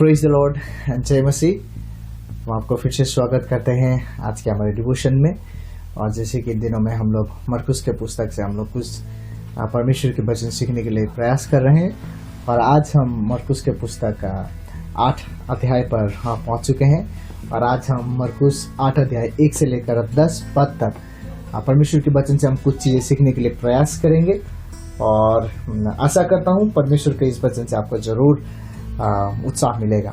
Praise the Lord, जय मसीह। हम आपको फिर से स्वागत करते हैं आज के हमारे डिवोशन में। और जैसे कि इन दिनों में हम लोग मरकुस के पुस्तक से हम लोग कुछ परमेश्वर के वचन सीखने के लिए प्रयास कर रहे हैं। और आज हम मरकुस के पुस्तक 8 अध्याय पर पहुंच चुके हैं। और आज हम मरकुस 8 अध्याय 1 से लेकर 10 पद तक परमेश्वर के वचन से हम कुछ चीज़ें सीखने के लिए प्रयास करेंगे। और आशा करता हूँ परमेश्वर के इस वचन से आपको जरूर उत्साह मिलेगा।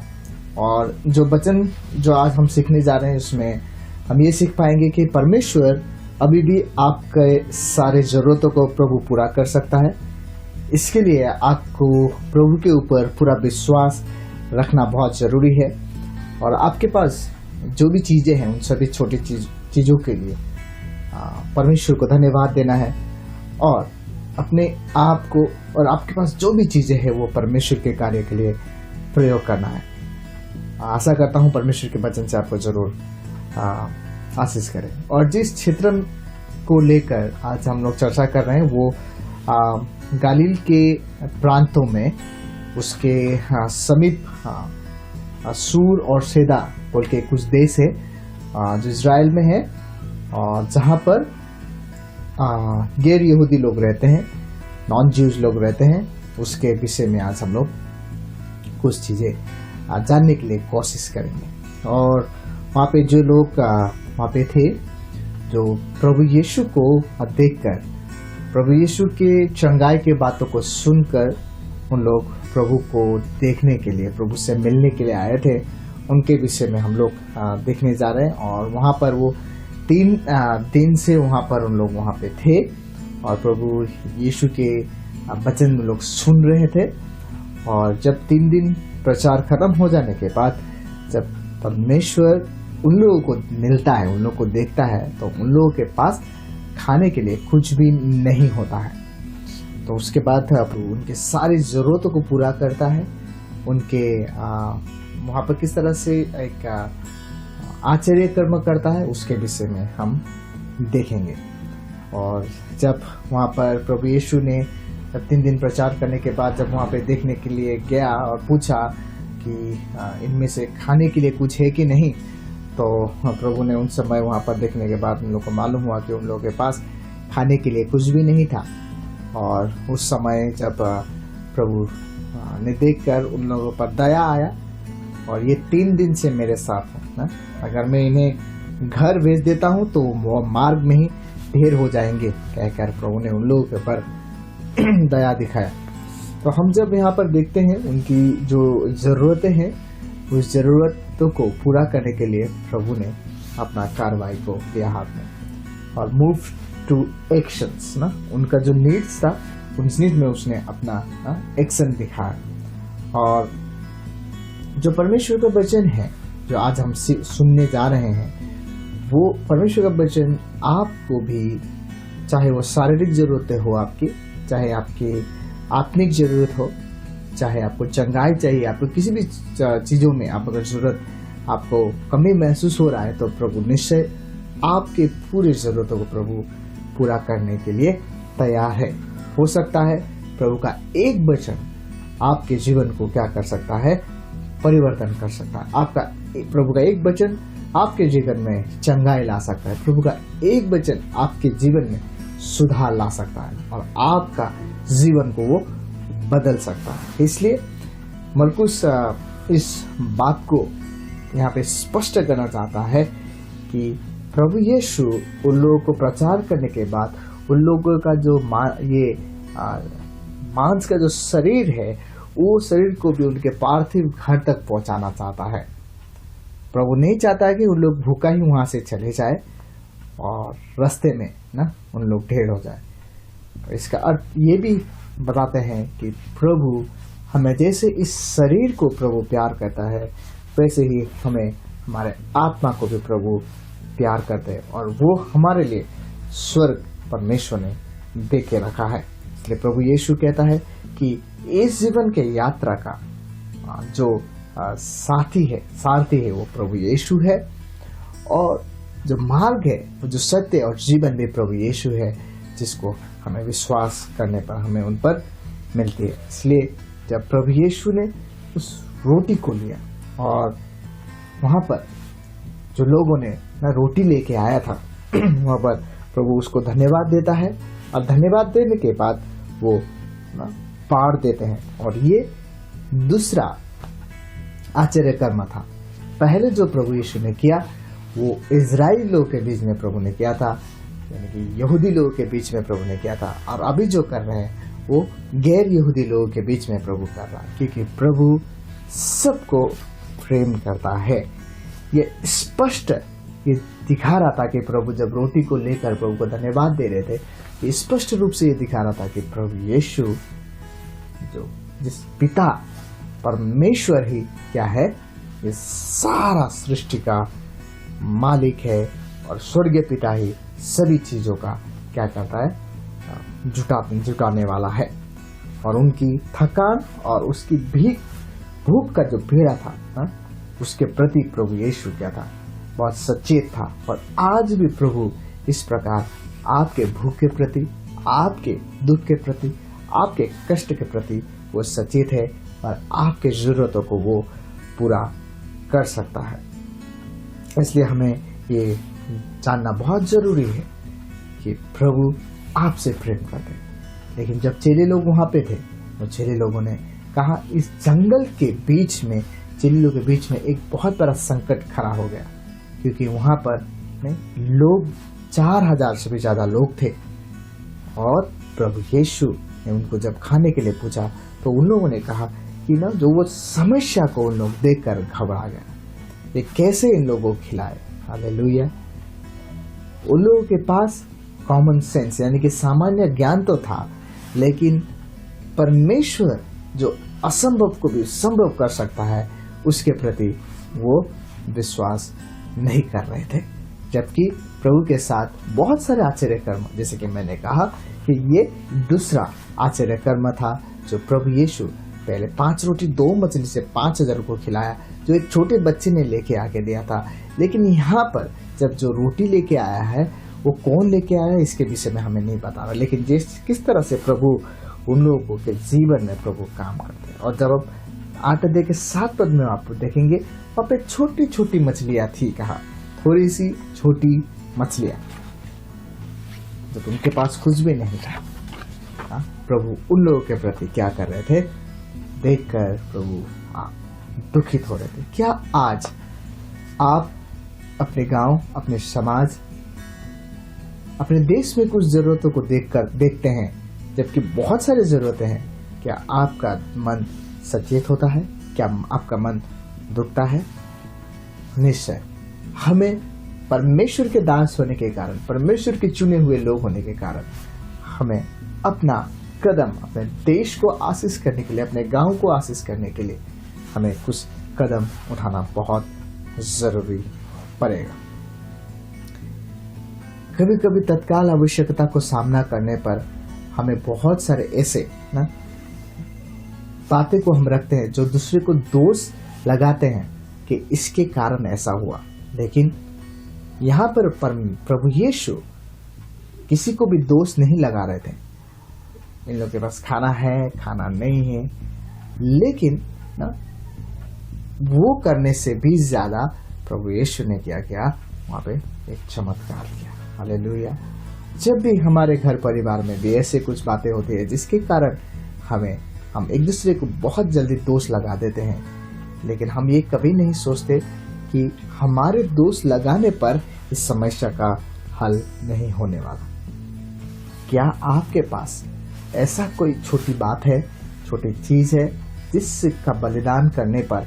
और जो वचन जो आज हम सीखने जा रहे हैं उसमें हम ये सीख पाएंगे कि परमेश्वर अभी भी आपके सारे ज़रूरतों को प्रभु पूरा कर सकता है। इसके लिए आपको प्रभु के ऊपर पूरा विश्वास रखना बहुत ज़रूरी है। और आपके पास जो भी चीज़ें हैं उन सभी छोटी चीज़ों के लिए परमेश्वर को धन्यवाद देना है। और अपने आप को और आपके पास जो भी चीज़ें हैं वो परमेश्वर के कार्य के लिए प्रयोग करना है। आशा करता हूँ परमेश्वर के वचन से आपको जरूर आशीष करें। और जिस क्षेत्र को लेकर आज हम लोग चर्चा कर रहे हैं वो गालील के प्रांतों में उसके समीप सूर और सेदा बोल के कुछ देश है जो इज़राइल में है, और जहाँ पर गैर यहूदी लोग रहते हैं, नॉन ज्यूज लोग रहते हैं। उसके विषय में आज हम लोग कुछ चीज़ें जानने के लिए कोशिश करेंगे। और वहाँ पे जो लोग वहाँ पे थे जो प्रभु यीशु को देखकर, प्रभु यीशु के चंगाई के बातों को सुनकर उन लोग प्रभु को देखने के लिए, प्रभु से मिलने के लिए आए थे, उनके विषय में हम लोग देखने जा रहे हैं। और वहाँ पर वो 3 दिन से वहाँ पर उन लोग वहाँ पे थे और प्रभु यीशु के वचन लोग सुन रहे थे। और जब 3 दिन प्रचार खत्म हो जाने के बाद जब परमेश्वर उन लोगों को मिलता है, उन लोगों को देखता है, तो उन लोगों के पास खाने के लिए कुछ भी नहीं होता है। तो उसके बाद प्रभु उनके सारी ज़रूरतों को पूरा करता है। उनके वहाँ पर किस तरह से एक आश्चर्य कर्म करता है उसके विषय में हम देखेंगे। और जब वहाँ पर प्रभु यीशु ने 3 दिन प्रचार करने के बाद जब वहाँ पे देखने के लिए गया और पूछा कि इनमें से खाने के लिए कुछ है कि नहीं, तो प्रभु ने उन समय वहाँ पर देखने के बाद उन लोगों को मालूम हुआ कि उन लोगों के पास खाने के लिए कुछ भी नहीं था। और उस समय जब प्रभु ने देखकर उन लोगों पर दया आया, और ये 3 दिन से मेरे साथ हैं ना, अगर मैं इन्हें घर भेज देता हूँ तो वो मार्ग में ही ढेर हो जाएंगे, कहकर प्रभु ने उन लोगों के ऊपर दया दिखाया। तो हम जब यहाँ पर देखते हैं उनकी जो ज़रूरतें हैं, उस ज़रूरतों को पूरा करने के लिए प्रभु ने अपना कार्रवाई को लिया हाथ में और मूव टू एक्शंस ना, उनका जो नीड्स था उस नीड में उसने अपना एक्शन दिखाया। और जो परमेश्वर का वचन है जो आज हम सुनने जा रहे हैं, वो परमेश्वर का वचन आपको भी, चाहे वो शारीरिक ज़रूरतें हो आपकी, चाहे आपकी आत्मिक ज़रूरत हो, चाहे आपको चंगाई चाहिए, आपको किसी भी चीज़ों में आप अगर ज़रूरत आपको कमी महसूस हो रहा है, तो प्रभु निश्चय आपके पूरी ज़रूरतों को प्रभु पूरा करने के लिए तैयार है। हो सकता है प्रभु का एक वचन आपके जीवन को क्या कर सकता है, परिवर्तन कर सकता है। आपका प्रभु का एक वचन आपके जीवन में चंगाई ला सकता है। प्रभु का एक वचन आपके जीवन में सुधार ला सकता है और आपका जीवन को वो बदल सकता है। इसलिए मरकुस इस बात को यहाँ पे स्पष्ट करना चाहता है कि प्रभु यीशु उन लोगों को प्रचार करने के बाद उन लोगों का जो मांस का जो शरीर है, वो शरीर को भी उनके पार्थिव घर तक पहुंचाना चाहता है। प्रभु नहीं चाहता है कि उन लोग भूखा ही वहां से चले जाए और रास्ते में ना उन लोग ढेर हो जाए। इसका अर्थ ये भी बताते हैं कि प्रभु हमें जैसे इस शरीर को प्रभु प्यार करता है, वैसे ही हमें हमारे आत्मा को भी प्रभु प्यार करते हैं। और वो हमारे लिए स्वर्ग परमेश्वर ने दे के रखा है। इसलिए प्रभु यीशु कहता है कि इस जीवन के यात्रा का जो सारथी है वो प्रभु यीशु है, और जो मार्ग है, वो जो सत्य और जीवन भी प्रभु यीशु है, जिसको हमें विश्वास करने पर हमें उन पर मिलती है। इसलिए जब प्रभु यीशु ने उस रोटी को लिया और वहां पर जो लोगों ने ना रोटी लेके आया था वहां पर प्रभु उसको धन्यवाद देता है और धन्यवाद देने के बाद वो ना पाड़ देते हैं। और ये दूसरा आश्चर्य कर्म था। पहले जो प्रभु यीशु ने किया वो इजराइली लोगों के बीच में प्रभु ने किया था, यानी कि यहूदी लोगों के बीच में प्रभु ने किया था, और अभी जो कर रहे हैं वो गैर यहूदी लोगों के बीच में प्रभु कर रहा है, क्योंकि प्रभु सबको प्रेम करता है। ये स्पष्ट ये दिखा रहा था कि प्रभु जब रोटी को लेकर प्रभु को धन्यवाद दे रहे थे, ये स्पष्ट रूप से ये दिखा रहा था कि प्रभु यीशु जो जिस पिता परमेश्वर ही क्या है, ये सारा सृष्टि का मालिक है और स्वर्गीय पिता ही सभी चीजों का क्या करता है, जुटाने वाला है। और उनकी थकान और उसकी भूख का जो पीड़ा था उसके प्रति प्रभु यीशु क्या था, बहुत सचेत था। और आज भी प्रभु इस प्रकार आपके भूख के प्रति, आपके दुख के प्रति, आपके कष्ट के प्रति वो सचेत है और आपके जरूरतों को वो पूरा कर सकता है। इसलिए हमें ये जानना बहुत जरूरी है कि प्रभु आपसे प्रेम करते हैं। लेकिन जब चेले लोग वहां पे थे तो चेले लोगों ने कहा, इस जंगल के बीच में चेले लोगों के बीच में एक बहुत बड़ा संकट खड़ा हो गया, क्योंकि वहां पर लोग 4000 से भी ज्यादा लोग थे। और प्रभु यीशु ने उनको जब खाने के लिए पूछा तो उन लोगों ने कहा कि ना जो वो समस्या को उन लोग देखकर घबरा गया, ये कैसे इन लोगों को खिलाए। हालेलुया। उन लोगों के पास कॉमन सेंस यानी कि सामान्य ज्ञान तो था, लेकिन परमेश्वर जो असंभव को भी संभव कर सकता है उसके प्रति वो विश्वास नहीं कर रहे थे। जबकि प्रभु के साथ बहुत सारे आश्चर्य कर्म, जैसे कि मैंने कहा कि ये दूसरा आश्चर्य कर्म था जो प्रभु यीशु पहले 5 रोटी 2 मछली से 5000 को खिलाया, जो एक छोटे बच्चे ने लेके आके दिया था। लेकिन यहाँ पर जब जो रोटी लेके आया है वो कौन लेके आया इसके विषय में हमें नहीं पता, लेकिन किस तरह से प्रभु उन लोगों के जीवन में प्रभु काम करते हैं। और जब आप 8 अध्याय के 7 पद में आप देखेंगे वहाँ पे छोटी छोटी मछलियां थी, कहा थोड़ी सी छोटी मछलियां, जब उनके पास कुछ भी नहीं था। प्रभु उन लोगों के प्रति क्या कर रहे थे, देखकर प्रभु दुखित हो रहे थे। क्या आज आप अपने गांव, अपने समाज, अपने देश में कुछ जरूरतों को देखते हैं जबकि बहुत सारी जरूरतें हैं? क्या आपका मन सचेत होता है? क्या आपका मन दुखता है? निश्चय हमें परमेश्वर के दास होने के कारण, परमेश्वर के चुने हुए लोग होने के कारण हमें अपना कदम अपने देश को आशीष करने के लिए, अपने गांव को आशीष करने के लिए हमें कुछ कदम उठाना बहुत जरूरी पड़ेगा। कभी कभी तत्काल आवश्यकता को सामना करने पर हमें बहुत सारे ऐसे बातें को हम रखते हैं जो दूसरे को दोष लगाते हैं कि इसके कारण ऐसा हुआ। लेकिन यहाँ पर प्रभु यीशु किसी को भी दोष नहीं लगा रहे थे। इन लोगों के पास खाना है, खाना नहीं है, लेकिन वो करने से भी ज्यादा प्रभु यीशु ने क्या वहां पे एक चमत्कार किया। हालेलुया। जब भी हमारे घर परिवार में भी ऐसे कुछ बातें होती है जिसके कारण हम एक दूसरे को बहुत जल्दी दोष लगा देते हैं, लेकिन हम ये कभी नहीं सोचते कि हमारे दोष लगाने पर इस समस्या का हल नहीं होने वाला। क्या आपके पास ऐसा कोई छोटी बात है, छोटी चीज है जिसका बलिदान करने पर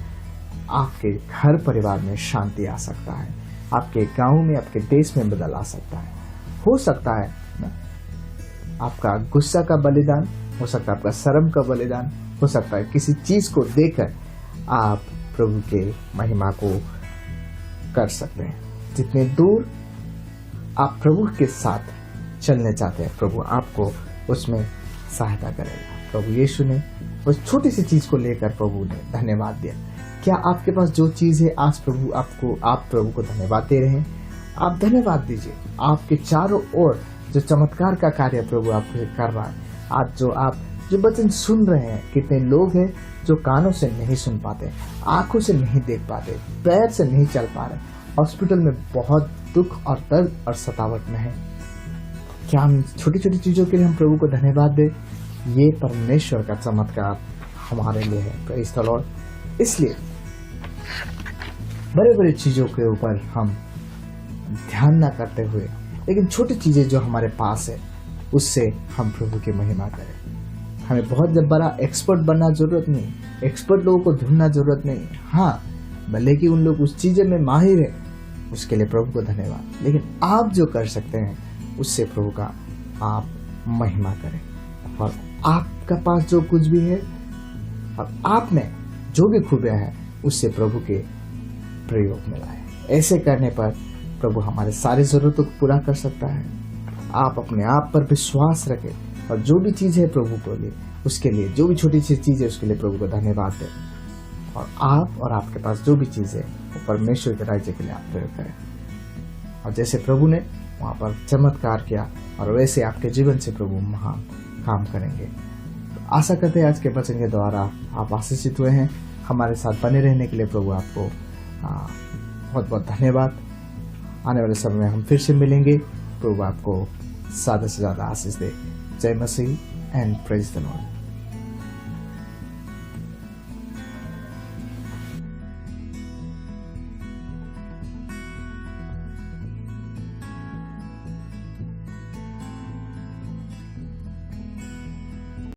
आपके घर परिवार में शांति आ सकता है, आपके गांव में, आपके देश में बदल आ सकता है? हो सकता है ना आपका गुस्सा का बलिदान, हो सकता है आपका शर्म का बलिदान, हो सकता है किसी चीज को देकर आप प्रभु के महिमा को कर सकते हैं। जितने दूर आप प्रभु के साथ चलने चाहते हैं, प्रभु आपको उसमें सहायता करेगा। प्रभु यीशु ने उस छोटी सी चीज को लेकर प्रभु ने धन्यवाद दिया। क्या आपके पास जो चीज है आज आप प्रभु को धन्यवाद दे रहे हैं? आप धन्यवाद दीजिए। आपके चारों ओर जो चमत्कार का कार्य प्रभु आपको कर रहा है, आज जो आप जो वचन सुन रहे हैं, कितने लोग हैं जो कानों से नहीं सुन पाते, आंखों से नहीं देख पाते, पैर से नहीं चल पा रहे, हॉस्पिटल में बहुत दुख और दर्द और सतावट में है। क्या हम छोटी छोटी चीजों के लिए हम प्रभु को धन्यवाद दें? ये परमेश्वर का चमत्कार हमारे लिए है। Praise the Lord. इसलिए बड़े बड़े चीजों के ऊपर हम ध्यान ना करते हुए, लेकिन छोटी चीजें जो हमारे पास है उससे हम प्रभु की महिमा करें। हमें बहुत बड़ा एक्सपर्ट बनना जरूरत नहीं, एक्सपर्ट लोगों को ढूंढना जरूरत नहीं। हाँ, भले कि उन लोग उस चीजें में माहिर है, उसके लिए प्रभु को धन्यवाद। लेकिन आप जो कर सकते हैं उससे प्रभु का आप महिमा करें, और आपका पास जो कुछ भी है और आप में जो भी खूबियां हैं उससे प्रभु के प्रयोग में लाए। ऐसे करने पर प्रभु हमारे सारी जरूरतों को पूरा कर सकता है। आप अपने आप पर विश्वास रखें और जो भी चीज है प्रभु को लिए, उसके लिए जो भी छोटी सी चीज है उसके लिए प्रभु को धन्यवाद दें, और आप और आपके पास जो भी चीज है वो परमेश्वर के राज्य के लिए आप प्रयोग करें। और जैसे प्रभु ने वहां पर चमत्कार किया, और वैसे आपके जीवन से प्रभु महान काम करेंगे। तो आशा करते हैं आज के वचन के द्वारा आप आशीषित हुए हैं। हमारे साथ बने रहने के लिए प्रभु आपको बहुत बहुत धन्यवाद। आने वाले समय में हम फिर से मिलेंगे। प्रभु आपको ज्यादा से ज्यादा आशीष दे। जय मसीह एंड प्रेज द लॉर्ड।